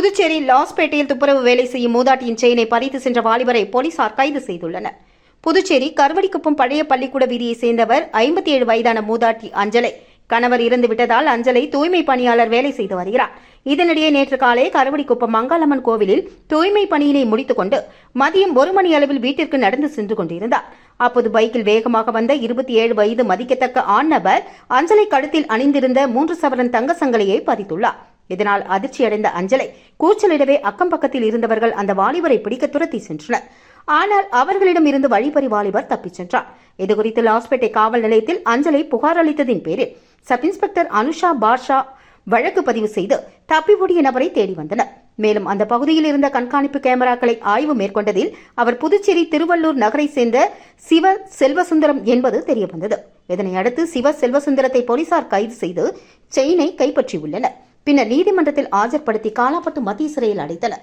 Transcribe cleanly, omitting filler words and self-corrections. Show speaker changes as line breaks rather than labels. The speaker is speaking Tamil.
புதுச்சேரி லாஸ்பேட்டையில் துப்புரவு வேலை செய்யும் மூதாட்டியின் செயினை பறித்து சென்ற வாலிபரை போலீசார் கைது செய்துள்ளனர். புதுச்சேரி கருவடிக்குப்பம் பழைய பள்ளிக்கூட வீதியைச் சேர்ந்தவர் 57 வயதான மூதாட்டி அஞ்சலை. கணவர் இறந்து விட்டதால் அஞ்சலை தூய்மை பணியாளர் வேலை செய்து வருகிறார். இதனிடையே நேற்று காலை கருவடிக்குப்பம் மங்காளம்மன் கோவிலில் தூய்மை பணியினை முடித்துக் கொண்டு மதியம் 1 மணி அளவில் வீட்டிற்கு நடந்து சென்று கொண்டிருந்தார். அப்போது பைக்கில் வேகமாக வந்த 27 வயது மதிக்கத்தக்க ஆண் நபர் அஞ்சலை கழுத்தில் அணிந்திருந்த 3 சவரன் தங்க சங்கிலியை பறித்துள்ளார். இதனால் அதிர்ச்சியடைந்த அஞ்சலை கூச்சலிடவே அக்கம் பக்கத்தில் இருந்தவர்கள் அந்த வாலிபரை பிடிக்க துரத்தி சென்றனர். ஆனால் அவர்களிடம் இருந்து வழிபறி வாலிபர் தப்பிச் சென்றார். இதுகுறித்து லாஸ்பேட்டை காவல் நிலையத்தில் அஞ்சலை புகார் அளித்ததின் பேரில் சப் இன்ஸ்பெக்டர் அனுஷா பாஷா வழக்கு பதிவு செய்து தப்பி ஓடிய நபரை தேடி வந்தனர். மேலும் அந்த பகுதியில் இருந்த கண்காணிப்பு கேமராக்களை ஆய்வு மேற்கொண்டதில் அவர் புதுச்சேரி திருவள்ளூர் நகரை சேர்ந்த சிவ செல்வசுந்தரம் என்பது தெரியவந்தது. இதனையடுத்து சிவ செல்வசுந்தரத்தை போலீசார் கைது செய்து செயினை கைப்பற்றியுள்ளனர். பின்னர் நீதிமன்றத்தில் ஆஜர்படுத்தி காலாப்பட்டு மத்திய சிறையில் அடைத்தனர்.